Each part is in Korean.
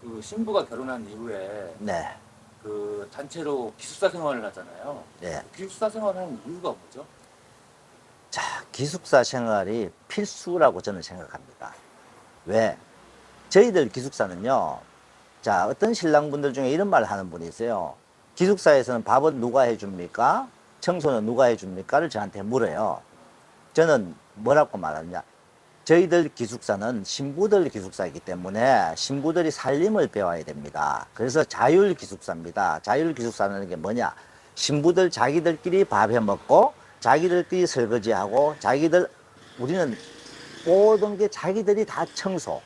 그 신부가 결혼한 이후에 네. 그 단체로 기숙사 생활을 하잖아요. 네. 기숙사 생활하는 이유가 뭐죠? 자, 기숙사 생활이 필수라고 저는 생각합니다. 왜? 저희들 기숙사는요, 자, 어떤 신랑분들 중에 이런 말을 하는 분이 있어요. 기숙사에서는 밥은 누가 해줍니까? 청소는 누가 해줍니까?를 저한테 물어요. 저는 뭐라고 말하냐. 저희들 기숙사는 신부들 기숙사이기 때문에 신부들이 살림을 배워야 됩니다. 그래서 자율 기숙사입니다. 자율 기숙사는 게 뭐냐. 신부들 자기들끼리 밥 해 먹고 자기들끼리 설거지하고 우리는 모든 게 자기들이 다 청소.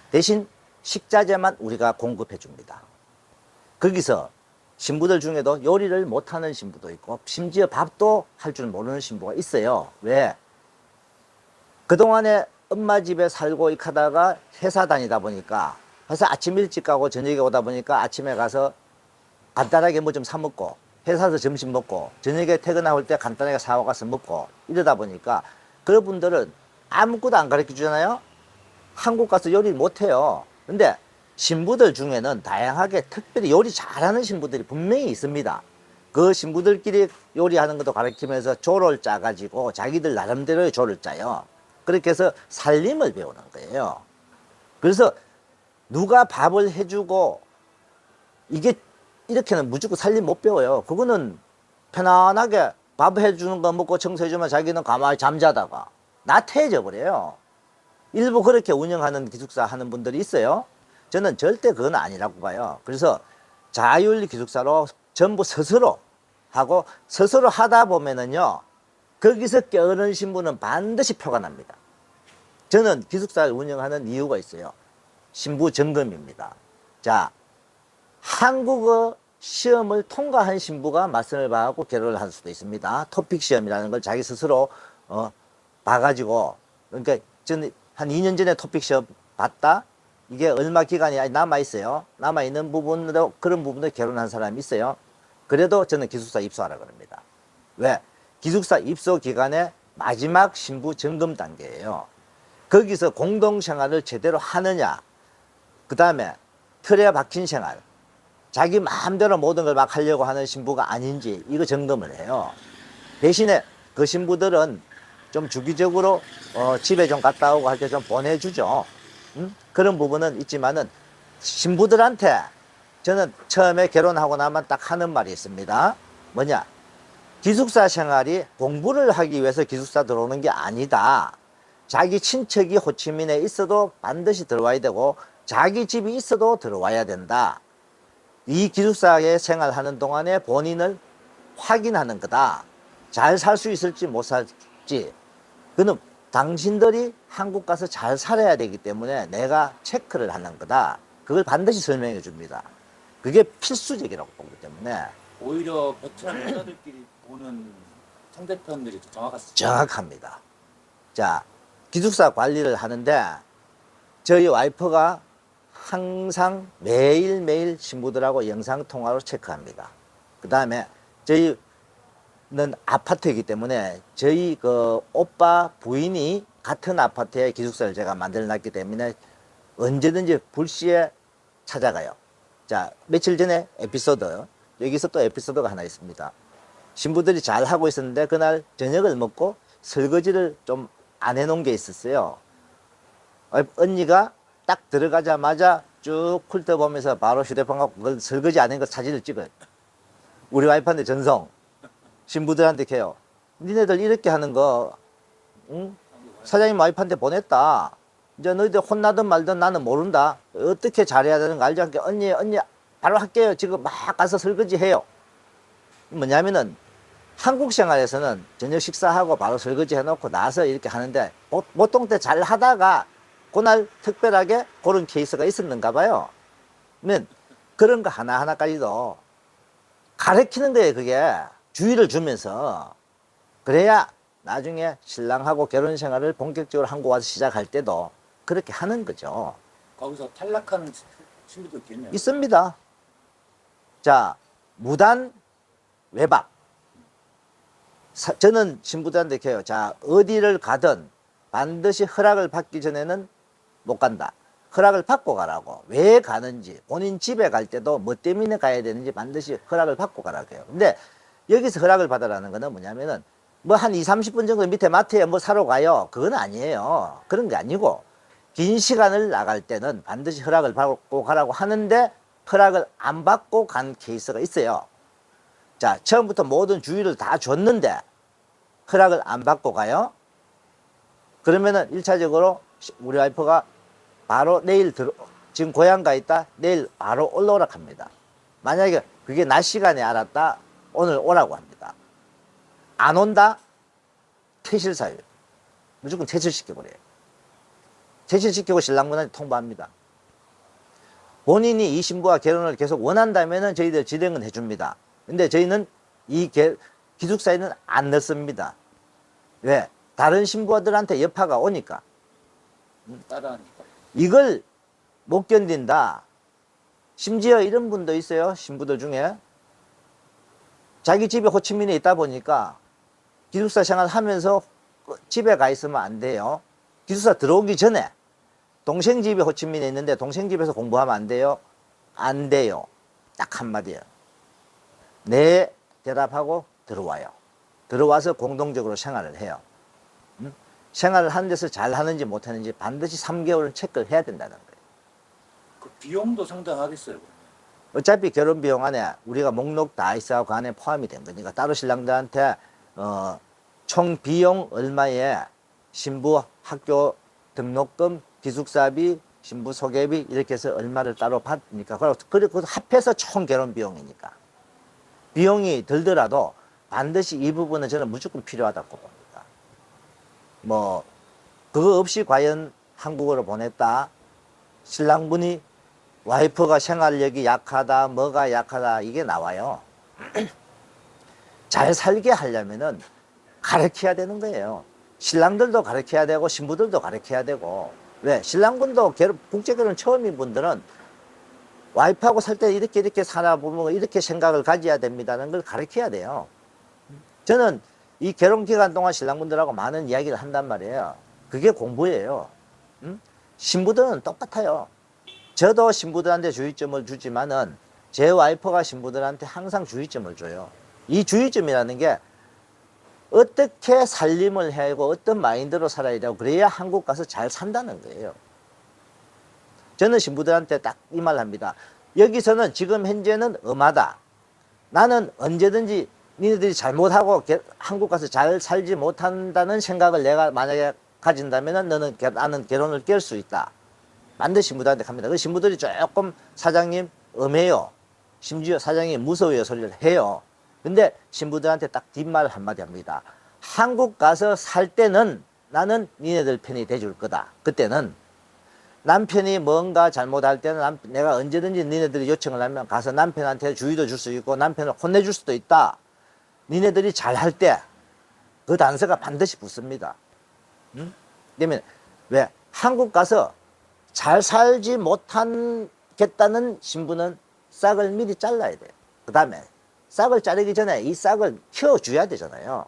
대신 식자재만 우리가 공급해 줍니다. 거기서 신부들 중에도 요리를 못하는 신부도 있고 심지어 밥도 할 줄 모르는 신부가 있어요. 왜? 그동안에 엄마 집에 살고 하다가 회사 다니다 보니까 그래서 아침 일찍 가고 저녁에 오다 보니까 아침에 가서 간단하게 뭐 좀 사 먹고 회사에서 점심 먹고 저녁에 퇴근할 때 간단하게 사와 가서 먹고 이러다 보니까 그런 분들은 아무것도 안 가르쳐 주잖아요. 한국 가서 요리를 못해요. 근데 신부들 중에는 다양하게 특별히 요리 잘하는 신부들이 분명히 있습니다. 그 신부들끼리 요리하는 것도 가르치면서 조를 짜가지고 자기들 나름대로의 조를 짜요. 그렇게 해서 살림을 배우는 거예요. 그래서 누가 밥을 해주고 이게 이렇게는 무조건 살림 못 배워요. 그거는 편안하게 밥 해주는 거 먹고 청소해주면 자기는 가만히 잠자다가 나태해져 버려요. 일부 그렇게 운영하는 기숙사 하는 분들이 있어요. 저는 절대 그건 아니라고 봐요. 그래서 자율 기숙사로 전부 스스로 하고 스스로 하다 보면은요, 거기서 깨어른 신부는 반드시 표가 납니다. 저는 기숙사를 운영하는 이유가 있어요. 신부 점검입니다. 자, 한국어 시험을 통과한 신부가 맞선을 봐갖고 결혼을 할 수도 있습니다. 토픽 시험이라는 걸 자기 스스로 봐가지고, 그러니까 저는 한 2년 전에 토픽 시험 봤다. 이게 얼마 기간이 남아 있어요. 남아 있는 부분으로 그런 부분도 결혼한 사람이 있어요. 그래도 저는 기숙사 입소하라 그럽니다. 왜? 기숙사 입소 기간에 마지막 신부 점검 단계예요. 거기서 공동생활을 제대로 하느냐, 그 다음에 틀에 박힌 생활, 자기 마음대로 모든 걸 막 하려고 하는 신부가 아닌지 이거 점검을 해요. 대신에 그 신부들은 좀 주기적으로 집에 좀 갔다 오고 할 때 좀 보내주죠. 그런 부분은 있지만은 신부들한테 저는 처음에 결혼하고 나면 딱 하는 말이 있습니다. 뭐냐? 기숙사 생활이 공부를 하기 위해서 기숙사 들어오는 게 아니다. 자기 친척이 호치민에 있어도 반드시 들어와야 되고 자기 집이 있어도 들어와야 된다. 이 기숙사에 생활하는 동안에 본인을 확인하는 거다. 잘 살 수 있을지 못 살지. 그는 당신들이 한국 가서 잘 살아야 되기 때문에 내가 체크를 하는 거다. 그걸 반드시 설명해 줍니다. 그게 필수적이라고 보기 때문에. 오히려 베트남 여자들끼리 보는 상대편들이 더 정확하시죠? 정확합니다. 자, 기숙사 관리를 하는데 저희 와이프가 항상 매일매일 신부들하고 영상통화로 체크합니다. 그 다음에 저희는 아파트이기 때문에 저희 그 오빠 부인이 같은 아파트에 기숙사를 제가 만들어 놨기 때문에 언제든지 불시에 찾아가요. 자, 며칠 전에 에피소드, 여기서 또 에피소드가 하나 있습니다. 신부들이 잘 하고 있었는데 그날 저녁을 먹고 설거지를 좀 안 해놓은 게 있었어요. 언니가 딱 들어가자마자 쭉 훑어보면서 바로 휴대폰 갖고 그걸 설거지 안 한 거 사진을 찍어요. 우리 와이프한테 전송. 신부들한테 해요. 니네들 이렇게 하는 거, 응? 사장님 와이프한테 보냈다. 이제 너희들 혼나든 말든 나는 모른다. 어떻게 잘해야 되는 거 알지 않게 언니 바로 할게요. 지금 막 가서 설거지 해요. 뭐냐면은 한국 생활에서는 저녁 식사하고 바로 설거지 해놓고 나서 이렇게 하는데 보통 때 잘 하다가 그날 특별하게 그런 케이스가 있었는가 봐요. 그러면 그런 거 하나하나까지도 가르치는 거예요. 그게 주의를 주면서. 그래야 나중에 신랑하고 결혼 생활을 본격적으로 한국 와서 시작할 때도 그렇게 하는 거죠. 거기서 탈락하는 친구도 있겠네요. 있습니다. 자, 무단 외박. 저는 신부들한테 해요. 자, 어디를 가든 반드시 허락을 받기 전에는 못 간다. 허락을 받고 가라고. 왜 가는지, 본인 집에 갈 때도 뭐 때문에 가야 되는지 반드시 허락을 받고 가라고 해요. 근데 여기서 허락을 받으라는 거는 뭐냐면은 뭐 한 2, 30분 정도 밑에 마트에 뭐 사러 가요. 그건 아니에요. 그런 게 아니고 긴 시간을 나갈 때는 반드시 허락을 받고 가라고 하는데 허락을 안 받고 간 케이스가 있어요. 자, 처음부터 모든 주의를 다 줬는데 허락을 안 받고 가요. 그러면은 1차적으로 우리 와이프가 바로 내일 지금 고향 가 있다. 내일 바로 올라오라 합니다. 만약에 그게 낮 시간에 알았다. 오늘 오라고 합니다. 안 온다? 퇴실 사유. 무조건 퇴실시켜버려요. 퇴실시키고 신랑분한테 통보합니다. 본인이 이 신부와 결혼을 계속 원한다면 저희들 진행은 해줍니다. 근데 저희는 이 기숙사에는 안 넣습니다. 왜? 다른 신부들한테 여파가 오니까. 따라하니까. 이걸 못 견딘다. 심지어 이런 분도 있어요. 신부들 중에. 자기 집에 호치민에 있다 보니까 기숙사 생활하면서 집에 가 있으면 안 돼요. 기숙사 들어오기 전에 동생 집이 호치민에 있는데 동생 집에서 공부하면 안 돼요. 안 돼요. 딱 한마디예요. 네, 대답하고 들어와요. 들어와서 공동적으로 생활을 해요. 생활을 하는 데서 잘 하는지 못 하는지 반드시 3개월은 체크를 해야 된다는 거예요. 그 비용도 상당하겠어요. 어차피 결혼 비용 안에 우리가 목록 다 있어 그 안에 포함이 된 거니까 따로 신랑들한테 총 비용 얼마에 신부 학교 등록금, 기숙사비, 신부 소개비 이렇게 해서 얼마를 따로 받으니까 그리고 합해서 총 결혼 비용이니까 비용이 들더라도 반드시 이 부분은 저는 무조건 필요하다고 봅니다. 뭐 그거 없이 과연 한국으로 보냈다 신랑분이 와이프가 생활력이 약하다 뭐가 약하다 이게 나와요. 잘 살게 하려면은 가르쳐야 되는 거예요. 신랑들도 가르쳐야 되고 신부들도 가르쳐야 되고. 왜? 신랑분도 국제결혼 처음인 분들은 와이프하고 살 때 이렇게 살아보면 이렇게 생각을 가져야 됩니다는 걸 가르쳐야 돼요. 저는 이 결혼 기간 동안 신랑분들하고 많은 이야기를 한단 말이에요. 그게 공부예요. 신부들은 똑같아요. 저도 신부들한테 주의점을 주지만은 제 와이프가 신부들한테 항상 주의점을 줘요. 이 주의점이라는 게 어떻게 살림을 해야 하고 어떤 마인드로 살아야 되고 그래야 한국 가서 잘 산다는 거예요. 저는 신부들한테 딱 이 말 합니다. 여기서는 지금 현재는 엄하다. 나는 언제든지 니네들이 잘못하고 한국 가서 잘 살지 못한다는 생각을 내가 만약에 가진다면 나는 결혼을 깰 수 있다. 반드시 신부들한테 갑니다. 그 신부들이 조금 사장님 엄해요. 심지어 사장님이 무서워요 소리를 해요. 근데 신부들한테 딱 뒷말 한마디 합니다. 한국 가서 살 때는 나는 니네들 편이 돼줄 거다. 그때는 남편이 뭔가 잘못할 때는 내가 언제든지 니네들이 요청을 하면 가서 남편한테 주의도 줄 수 있고 남편을 혼내줄 수도 있다. 니네들이 잘할 때 그 단서가 반드시 붙습니다. 그러면 왜? 한국 가서 잘 살지 못하겠다는 신부는 싹을 미리 잘라야 돼요. 그 다음에 싹을 자르기 전에 이 싹을 키워줘야 되잖아요.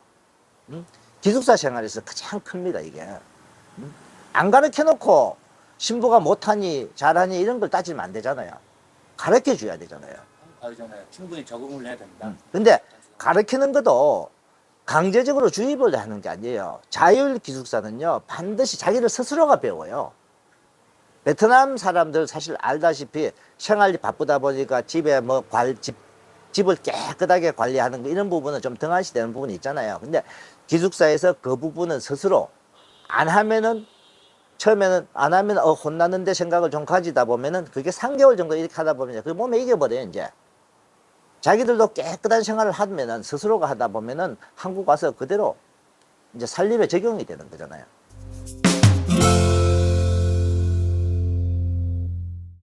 기숙사 생활에서 가장 큽니다, 이게. 안 가르쳐 놓고 신부가 못하니 잘하니 이런 걸 따지면 안 되잖아요. 가르쳐 줘야 되잖아요. 알잖아요. 충분히 적응을 해야 된다. 근데 가르치는 것도 강제적으로 주입을 하는 게 아니에요. 자율 기숙사는요, 반드시 자기를 스스로가 배워요. 베트남 사람들 사실 알다시피 생활이 바쁘다 보니까 집에 뭐 집을 깨끗하게 관리하는 거 이런 부분은 좀 등한시되는 부분이 있잖아요. 근데 기숙사에서 그 부분은 스스로 안 하면은 처음에는 안 하면 혼나는데 생각을 좀 가지다 보면은 그게 3개월 정도 이렇게 하다 보면 그 몸에 이겨버려요, 이제. 자기들도 깨끗한 생활을 하면은 스스로가 하다 보면은 한국 와서 그대로 이제 살림에 적용이 되는 거잖아요.